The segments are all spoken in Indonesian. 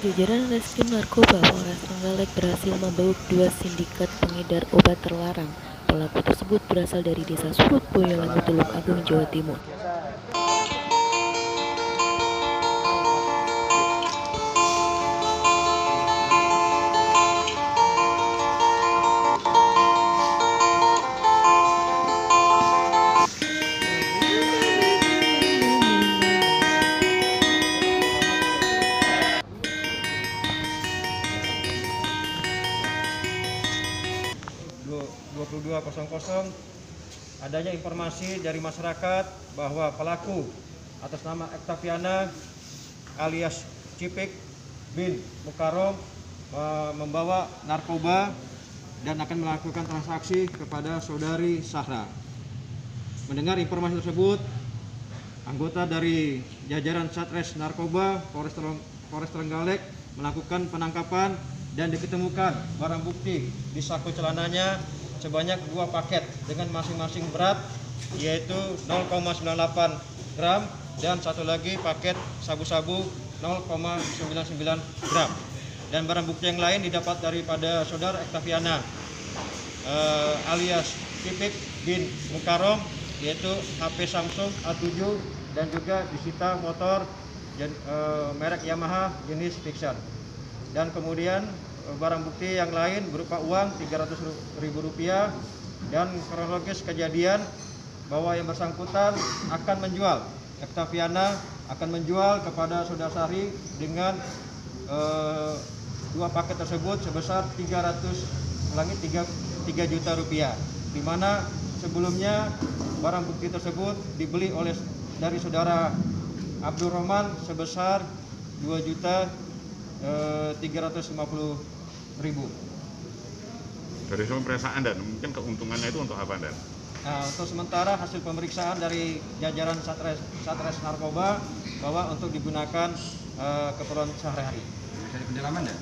Jajaran Reskrim Narkoba Polres Trenggalek berhasil membekuk 2 sindikat pengedar obat terlarang. Pelaku tersebut berasal dari Desa Suhut, Boyolali, Tulung Agung, Jawa Timur. 22.00 adanya informasi dari masyarakat bahwa pelaku atas nama Ektaviana alias Cipik bin Mukarom membawa narkoba dan akan melakukan transaksi kepada saudari Sahra. Mendengar informasi tersebut, anggota dari jajaran Satres Narkoba Polres Trenggalek melakukan penangkapan dan diketemukan barang bukti di saku celananya sebanyak 2 paket dengan masing-masing berat yaitu 0,98 gram dan satu lagi paket sabu-sabu 0,99 gram. Dan barang bukti yang lain didapat daripada saudara Ektaviana alias Cipik bin Mukarom yaitu HP Samsung A7 dan juga disita motor merek Yamaha jenis Fiction. Dan kemudian barang bukti yang lain berupa uang Rp300.000 dan kronologis kejadian bahwa yang bersangkutan akan menjual, Ektaviana akan menjual kepada saudara Sahri dengan 2 paket tersebut sebesar 3 juta rupiah, di mana sebelumnya barang bukti tersebut dibeli dari saudara Abdul Rahman sebesar 2.350.000. Dari pemeriksaan dan mungkin keuntungannya itu untuk apa dan? Nah, untuk sementara hasil pemeriksaan dari jajaran Satres Narkoba bahwa untuk digunakan keperluan sehari-hari. Dari pendalaman ya,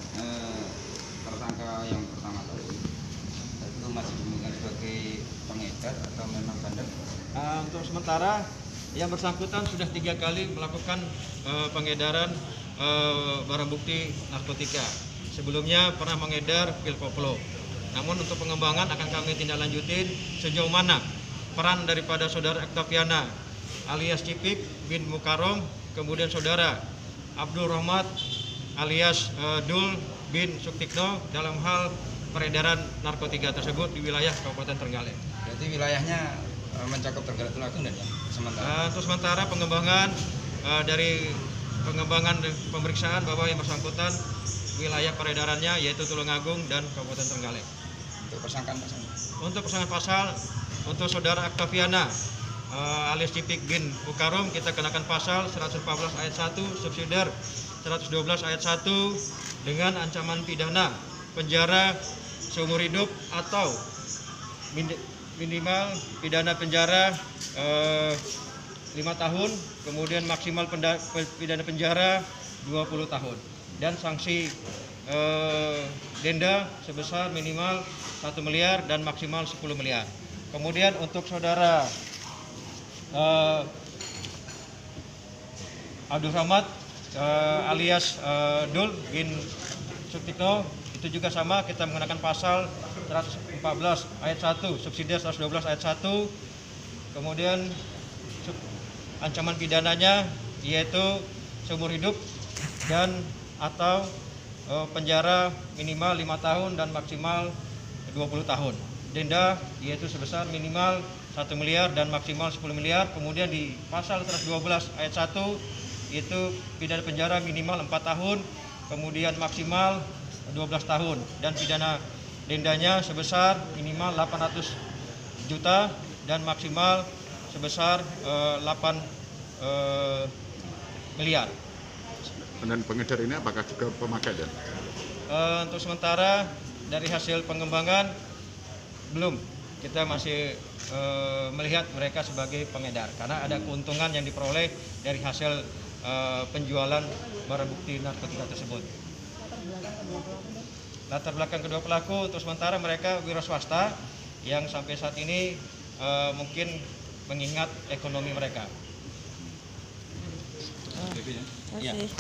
tersangka yang pertama tadi itu masih dimiliki sebagai pengedar atau memang bandar? Untuk sementara yang bersangkutan sudah 3 kali melakukan pengedaran barang bukti narkotika. Sebelumnya pernah mengedar pil koplo. Namun untuk pengembangan akan kami tindak lanjutin sejauh mana peran daripada saudara Ektaviana alias Cipik bin Mukarom, kemudian saudara Abdul Rahmat alias Dul bin Suktikno dalam hal peredaran narkotika tersebut di wilayah Kabupaten Trenggalek. Berarti wilayahnya mencakup Trenggalek Tulung Agung dan ya? Untuk sementara pengembangan dari pengembangan pemeriksaan bahwa yang bersangkutan wilayah peredarannya yaitu Tulung Agung dan Kabupaten Trenggalek. Untuk persangkaan pasal? Untuk persangkaan pasal untuk saudara Ektaviana alias Cipik bin Mukarom kita kenakan pasal 114 ayat 1 subsidiar 112 ayat 1 dengan ancaman pidana penjara seumur hidup atau minimal pidana penjara 5 tahun, kemudian maksimal pidana penjara 20 tahun dan sanksi denda sebesar minimal 1 miliar dan maksimal 10 miliar. Kemudian untuk saudara Abdul Rahmat alias Dul bin Suktikno itu juga sama, kita menggunakan pasal 114 ayat 1 subsidiar 112 ayat 1. Kemudian ancaman pidananya yaitu seumur hidup dan atau penjara minimal 5 tahun dan maksimal 20 tahun. Denda yaitu sebesar minimal 1 miliar dan maksimal 10 miliar. Kemudian di pasal 112 ayat 1 itu pidana penjara minimal 4 tahun, kemudian maksimal 12 tahun dan pidana dendanya sebesar minimal 800 juta dan maksimal sebesar 8 miliar. Dan pengedar ini apakah juga pemakai dan? Untuk sementara dari hasil pengembangan belum, kita masih melihat mereka sebagai pengedar karena ada keuntungan yang diperoleh dari hasil penjualan barang bukti narkotika tersebut. Latar belakang kedua pelaku untuk sementara mereka wira swasta yang sampai saat ini mungkin mengingat ekonomi mereka. Terima kasih.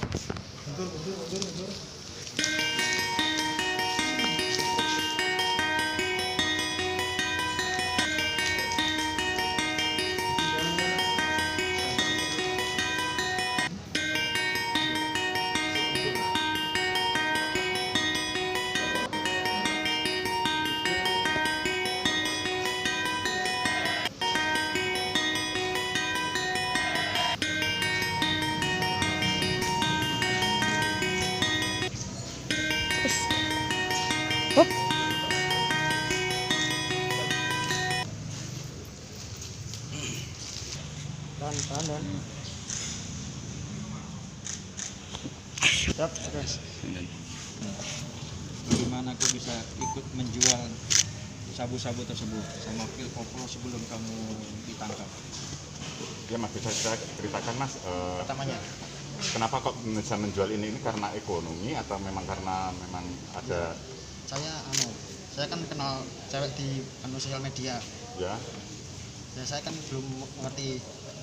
Tahan. Siap, oke. Bagaimana aku bisa ikut menjual sabu-sabu tersebut sama pil koplo sebelum kamu ditangkap? Ya Mas, bisa saya ceritakan Mas, Pertamanya, kenapa kok bisa menjual ini karena ekonomi atau memang karena memang ada saya kan kenal cewek di sosial media. ya? Ya saya kan belum mengerti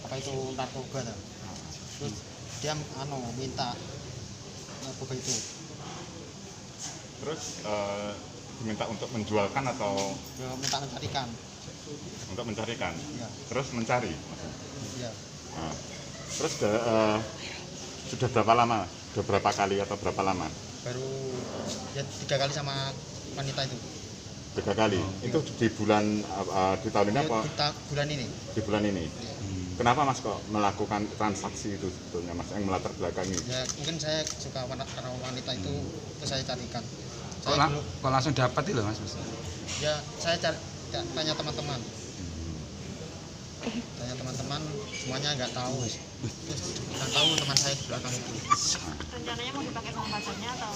apa itu narkoba ta. Terus dia minta narkoba itu. Terus diminta untuk menjualkan atau Ya minta mencarikan. untuk mencarikan? Ya, Terus mencari? ya. Nah, terus sudah berapa lama? Sudah berapa kali atau berapa lama? Baru ya 3 kali sama wanita itu. 3 kali. Itu di bulan di tahun ini Ya, apa? bulan ini. Di bulan ini. Kenapa Mas kok melakukan transaksi itu sebetulnya Mas yang melatar belakangi? Ya mungkin saya suka karena wanita itu terus saya carikan. kok, Saya dulu, kok langsung dapat itu Mas? ya saya tanya teman-teman. Tanya teman-teman semuanya nggak tahu. Terus yang tahu teman saya di belakang itu. Rencananya mau dipakai sama pacarnya atau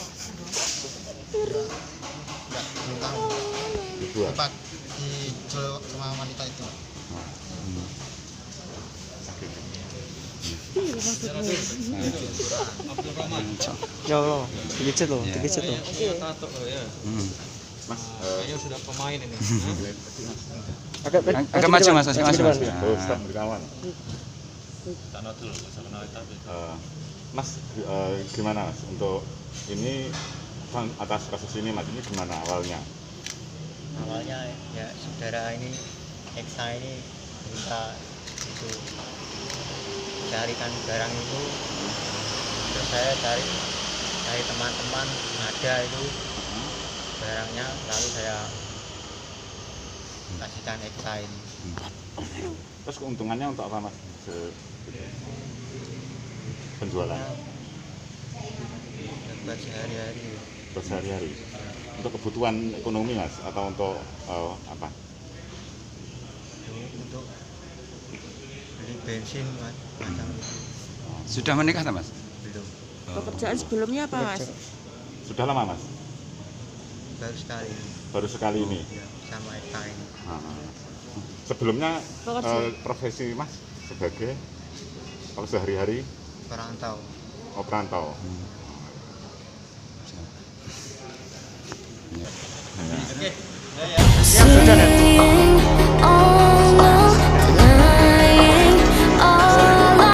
Ya, nggak belum tahu. Dijual. Tempat dijual sama wanita itu. Abdul Rahman. Ya, dikecil loh. Punya tato lo ya. Mas, Kayaknya sudah pemain ini. Agak maju Mas, masih Mas. oh, stop berkawan. Mas, gimana Mas untuk ini atas kasus ini Mas, ini gimana awalnya? Awalnya ya saudara ini, Eksa ini minta itu carikan barang itu, terus saya cari teman-teman ada itu barangnya, lalu saya kasihkan Eksa ini. Terus keuntungannya untuk apa Mas? Penjualan Buat sehari-hari. sehari-hari. Untuk kebutuhan ekonomi Mas atau untuk apa? Untuk beli bensin macam itu. Sudah menikah tak Mas? Belum, pekerjaan sebelumnya apa mas? Sudah lama Mas? baru sekali Baru sekali ini. ya, sama Eksa ini. Sebelumnya Pekerja. profesi Mas sebagai kalau sehari-hari Perantau. perantau. Oke. Siap sudah.